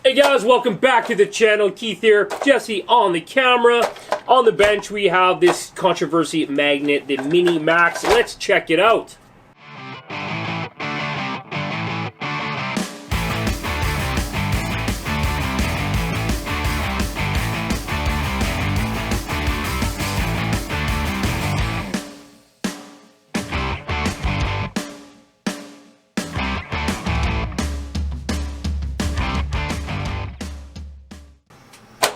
Hey guys, welcome back to the channel. Keith here, Jesse on the camera. On the bench we have this controversy magnet, the Mini Maxx. Let's check it out.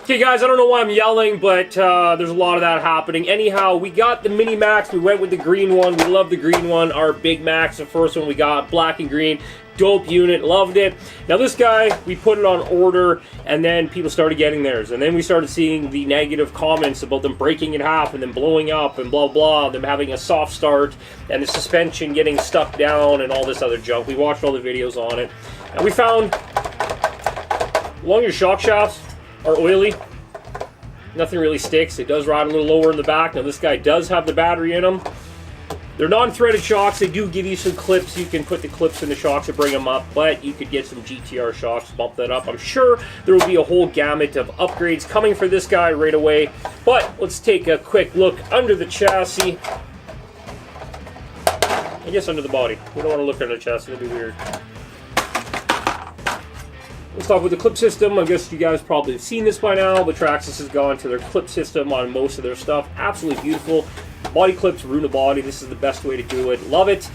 Okay guys, I don't know why I'm yelling, but there's a lot of that happening. Anyhow, we got the Mini Maxx. We went with the green one. We love the green one. Our big Maxx, the first one we got, black and green. Dope unit, loved it. Now this guy, we put it on order, and then people started getting theirs. And then we started seeing the negative comments about them breaking in half and then blowing up and blah blah, them having a soft start, and the suspension getting stuck down and all this other junk. We watched all the videos on it. And we found, along your shock shafts are oily. Nothing really sticks. It does ride a little lower in the back. Now this guy does have the battery in them. They're non-threaded shocks. They do give you some clips. You can put the clips in the shocks to bring them up, but you could get some GTR shocks to bump that up. I'm sure there will be a whole gamut of upgrades coming for this guy right away. But let's take a quick look under the chassis. I guess under the body. We don't want to look under the chassis. It'll be weird. Let's talk with the clip system. I guess you guys probably have seen this by now, but TRAXXAS has gone to their clip system on most of their stuff. Absolutely beautiful. Body clips ruin the body. This is the best way to do it. Love it.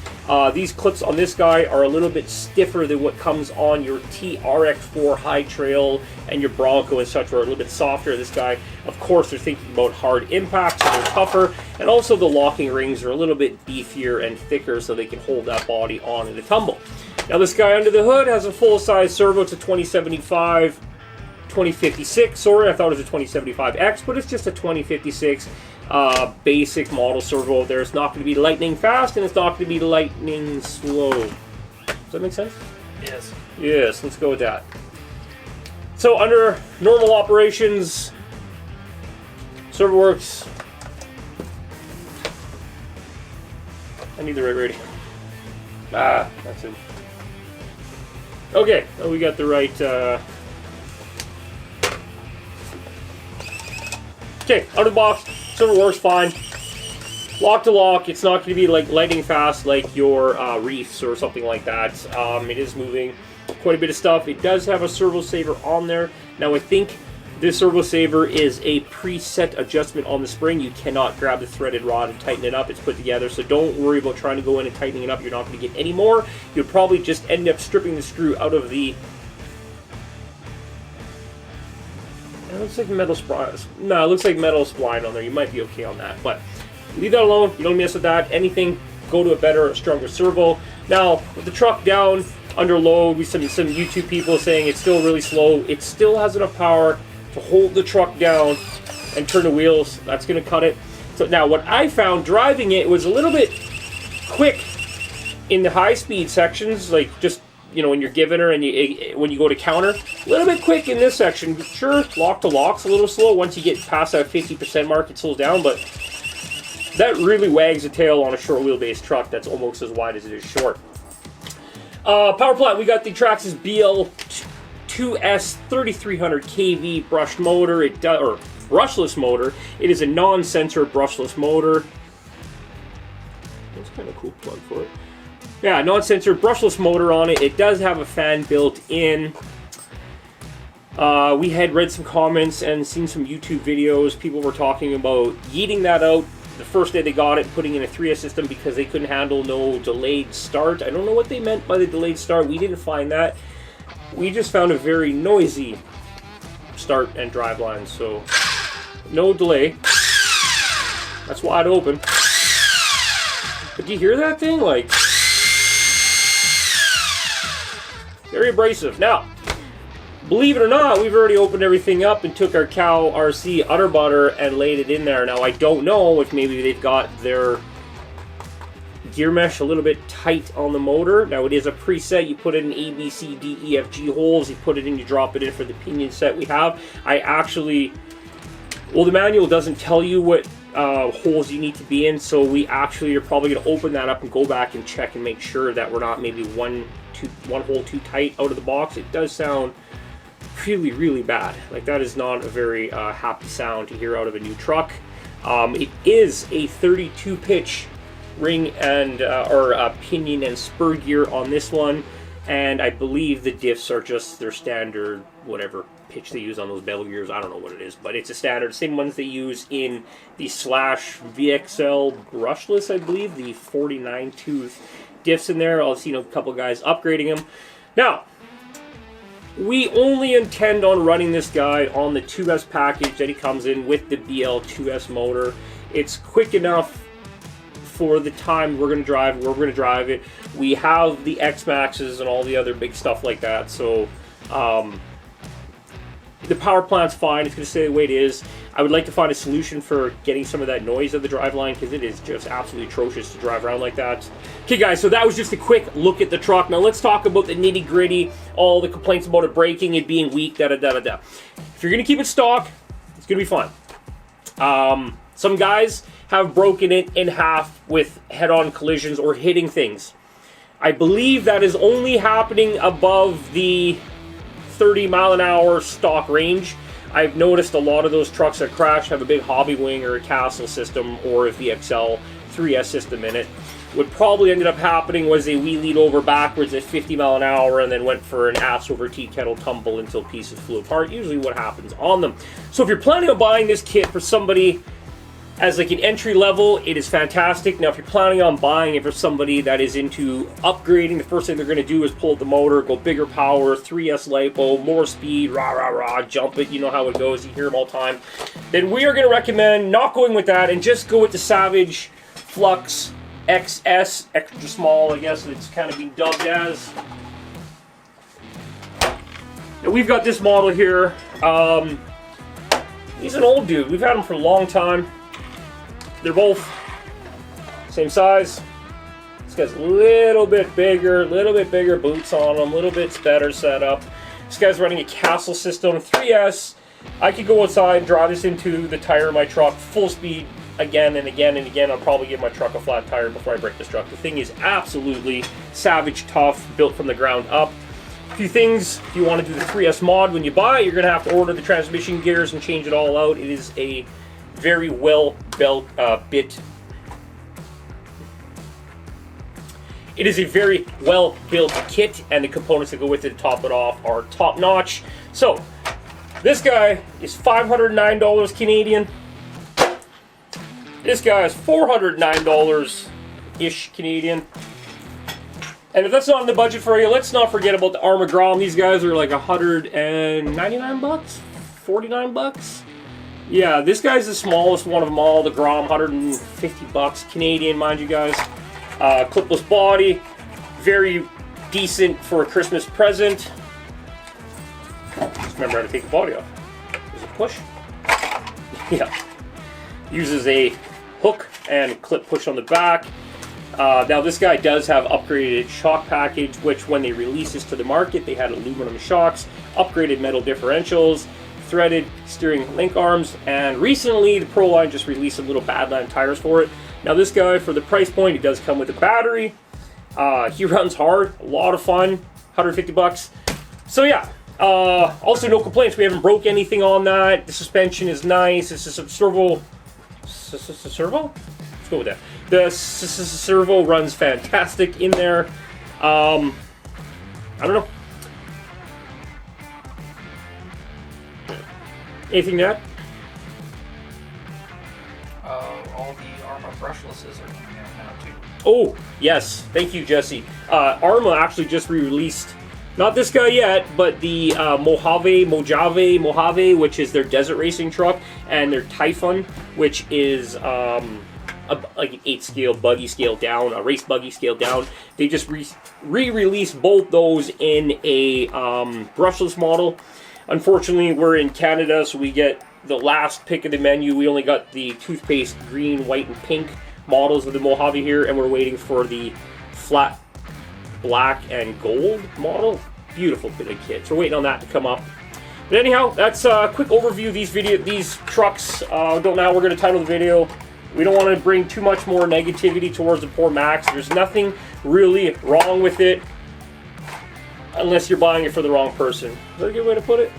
These clips on this guy are a little bit stiffer than what comes on your TRX4 High Trail and your Bronco and such, are a little bit softer. This guy, of course, they're thinking about hard impact, so they're tougher. And also the locking rings are a little bit beefier and thicker, so they can hold that body on in a tumble. Now this guy under the hood has a full-size servo. It's a 2056. Sorry, I thought it was a 2075X, but it's just a 2056 basic model servo. There, it's not going to be lightning fast, and it's not going to be lightning slow. Does that make sense? Yes. Yes, let's go with that. So under normal operations, servo works. I need the right radio. That's it. Okay, well, we got the right, okay, out of the box, servo works fine. Lock to lock, it's not going to be like lightning fast like your reefs or something like that. It is moving quite a bit of stuff. It does have a servo saver on there. Now I think this servo saver is a preset adjustment on the spring. You cannot grab the threaded rod and tighten it up. It's put together, so don't worry about trying to go in and tightening it up. You're not going to get any more. You'll probably just end up stripping the screw out of the... It looks like metal spline. No, it looks like metal spline on there. You might be okay on that, but leave that alone. You don't mess with that. Anything, go to a better, stronger servo. Now, with the truck down under load, we some YouTube people saying it's still really slow. It still has enough power to hold the truck down and turn the wheels. That's going to cut it. So now what I found driving it was a little bit quick in the high speed sections, like just, you know, when you're giving her and when you go to counter, a little bit quick in this section. Sure, lock to lock's a little slow. Once you get past that 50% mark, it slows down, but that really wags the tail on a short wheelbase truck that's almost as wide as it is short. Power plant, we got the TRAXXAS BL2S 3300 kV brushed motor. It does, or brushless motor. It is a non-sensor brushless motor. That's kind of a cool plug for it. Yeah, non-sensor brushless motor on it. It does have a fan built in. We had read some comments and seen some YouTube videos. People were talking about yeeting that out the first day they got it, putting in a 3S system because they couldn't handle no delayed start. I don't know what they meant by the delayed start. We didn't find that. We just found a very noisy start and drive line, so no delay. That's wide open. But do you hear that thing? Like, very abrasive. Now, believe it or not, we've already opened everything up and took our Cow RC Utter Butter and laid it in there. Now, I don't know if maybe they've got their gear mesh a little bit tight on the motor. Now it is a preset. You put it in A, B, C, D, E, F, G holes. You put it in, you drop it in for the pinion set we have. I actually, well, the manual doesn't tell you what holes you need to be in, so we actually are probably going to open that up and go back and check and make sure that we're not maybe one hole too tight out of the box. It does sound really, really bad. Like, that is not a very happy sound to hear out of a new truck. It is a 32 pitch ring and or pinion and spur gear on this one, and I believe the diffs are just their standard whatever pitch they use on those bevel gears. I don't know what it is, but it's a standard, same ones they use in the Slash VXL brushless, I believe, the 49 tooth diffs in there. I've seen a couple guys upgrading them. Now, we only intend on running this guy on the 2S package that he comes in with the BL2S motor. It's quick enough for the time we're going to drive, where we're going to drive it. We have the X Maxes and all the other big stuff like that, so the power plant's fine. It's going to stay the way it is. I would like to find a solution for getting some of that noise of the driveline, because it is just absolutely atrocious to drive around like that. Okay guys, so that was just a quick look at the truck. Now let's talk about the nitty gritty, all the complaints about it breaking, it being weak, da-da-da-da-da. If you're going to keep it stock, it's going to be fine. Some guys have broken it in half with head-on collisions or hitting things. I believe that is only happening above the 30-mile-an-hour stock range. I've noticed a lot of those trucks that crash have a big hobby wing or a castle system or a VXL 3S system in it. What probably ended up happening was they wheelied over backwards at 50 mile an hour and then went for an ass over tea kettle tumble until pieces flew apart. Usually what happens on them. So if you're planning on buying this kit for somebody as like an entry level, it is fantastic. Now if you're planning on buying it for somebody that is into upgrading, the first thing they're going to do is pull the motor, go bigger power, 3S LiPo, more speed, rah rah rah, jump it, you know how it goes, you hear them all the time. Then we are going to recommend not going with that and just go with the Savage Flux XS, extra small, I guess it's kind of being dubbed as. Now we've got this model here. He's an old dude. We've had him for a long time. They're both same size. This guy's a little bit bigger boots on him, a little bit better setup. This guy's running a Castle system, 3S. I could go outside, drive this into the tire of my truck, full speed, again and again and again. I'll probably give my truck a flat tire before I break this truck. The thing is absolutely savage tough, built from the ground up. A few things, if you want to do the 3S mod when you buy it, you're going to have to order the transmission gears and change it all out. It is a very well built It is a very well built kit, and the components that go with it to top it off are top notch. So this guy is $509 Canadian. This guy is $409-ish Canadian. And if that's not in the budget for you, let's not forget about the Armour Grom. These guys are like 199 bucks, 49 bucks. Yeah, this guy's the smallest one of them all. The Grom, 150 bucks Canadian, mind you guys. Clipless body, very decent for a Christmas present. Just remember how to take the body off. There's a push. Yeah. Uses a hook and clip push on the back. Now this guy does have upgraded shock package, which when they released this to the market, they had aluminum shocks, upgraded metal differentials, threaded steering link arms, and recently the Pro line just released some little Badland tires for it. Now this guy, for the price point, he does come with a battery. He runs hard, a lot of fun, 150 bucks. So yeah, also no complaints. We haven't broke anything on that. The suspension is nice. It's a servo. Servo? Let's go with that. The servo runs fantastic in there. I don't know. Anything to add? All the Arma brushlesses are coming out now too. Oh, yes. Thank you, Jesse. Arma actually just re-released, not this guy yet, but the Mojave, which is their desert racing truck, and their Typhon, which is like an 8-scale buggy scale down, a race buggy scale down. They just re-released both those in a brushless model. Unfortunately, we're in Canada, so we get the last pick of the menu. We only got the toothpaste green, white, and pink models of the Mojave here, and we're waiting for the flat black and gold model. Beautiful bit of kit. So we're waiting on that to come up. But anyhow, that's a quick overview of these trucks. Don't know how we're going to title the video. We don't want to bring too much more negativity towards the poor Maxx. There's nothing really wrong with it, unless you're buying it for the wrong person. Is that a good way to put it?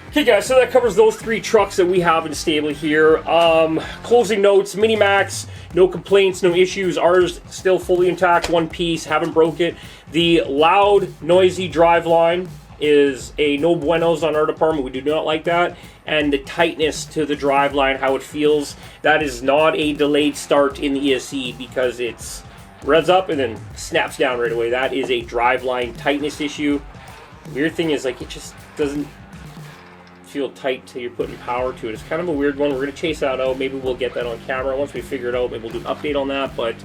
Okay guys, so that covers those 3 trucks that we have in stable here. Closing notes, Mini Maxx, no complaints, no issues. Ours still fully intact, one piece, haven't broke it. The loud, noisy driveline is a no buenos on our department. We do not like that. And the tightness to the driveline, how it feels, that is not a delayed start in the ESC because it's revs up and then snaps down right away. That is a driveline tightness issue. Weird thing is, like, it just doesn't feel tight till you're putting power to it. It's kind of a weird one. We're going to chase that out. Maybe we'll get that on camera once we figure it out. Maybe we'll do an update on that. But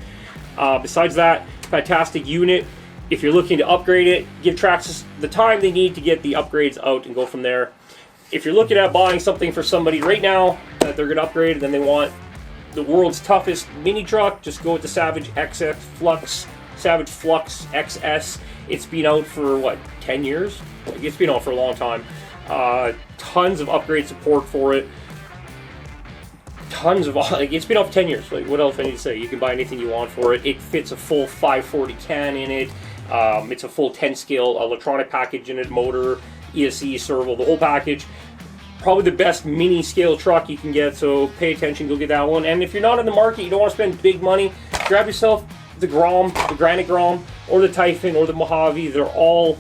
besides that, fantastic unit. If you're looking to upgrade it, give TRAXXAS the time they need to get the upgrades out and go from there. If you're looking at buying something for somebody right now that they're going to upgrade and then they want the world's toughest mini truck, just go with the Savage XF Flux, Savage Flux XS. It's been out for, what, 10 years? It's been out for a long time. Tons of upgrade support for it. Tons of, like, it's been out for 10 years. Like, what else I need to say? You can buy anything you want for it. It fits a full 540 can in it. It's a full 10 scale electronic package in it, motor, ESC, servo, the whole package. Probably the best mini scale truck you can get, so pay attention, go get that one. And if you're not in the market, you don't want to spend big money, grab yourself the Grom, the Granite Grom, or the Typhon, or the Mojave. They're all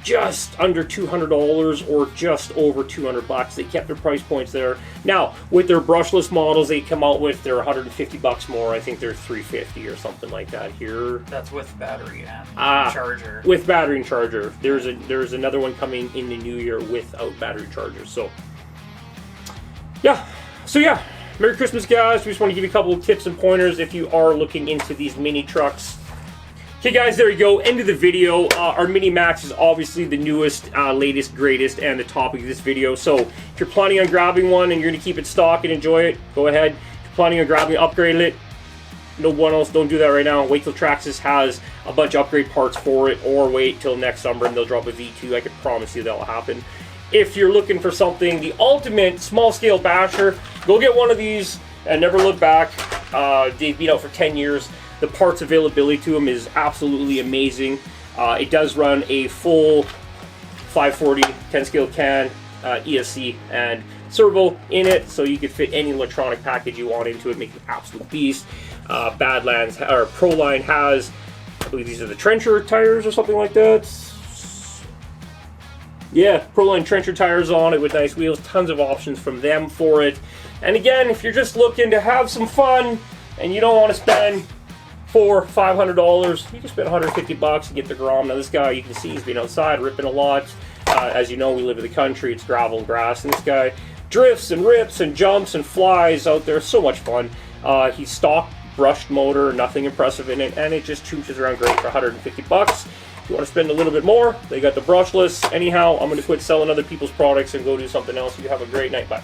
just under $200 or just over 200 bucks. They kept their price points there. Now, with their brushless models, they come out with, they're 150 bucks more. I think they're 350 or something like that here. That's with battery and charger. With battery and charger. There's another one coming in the new year without battery charger. So yeah. Merry Christmas, guys. We just want to give you a couple of tips and pointers if you are looking into these mini trucks. Okay guys, there you go, end of the video. Our Mini Maxx is obviously the newest, latest, greatest, and the topic of this video. So if you're planning on grabbing one and you're going to keep it stock and enjoy it, go ahead. If you're planning on grabbing it, upgrading it, no one else, don't do that right now. Wait till TRAXXAS has a bunch of upgrade parts for it, or wait till next summer and they'll drop a V2. I can promise you that'll happen. If you're looking for something, the ultimate small scale basher, go get one of these and never look back. They've been out for 10 years. The parts availability to them is absolutely amazing. It does run a full 540 10 scale can, ESC and servo in it, so you can fit any electronic package you want into it, make it an absolute beast. Badlands or Proline has, I believe these are the trencher tires or something like that. Yeah, Proline trencher tires on it with nice wheels. Tons of options from them for it. And again, if you're just looking to have some fun and you don't want to spend $500, you can spend 150 bucks and get the Grom. Now this guy, you can see he's been outside ripping a lot. As you know, we live in the country, it's gravel and grass, and this guy drifts and rips and jumps and flies out there. So much fun. He's stock brushed motor, nothing impressive in it, and it just chooses around great for 150 bucks. If you want to spend a little bit more, they got the brushless. Anyhow, I'm going to quit selling other people's products and go do something else. You have a great night. Bye.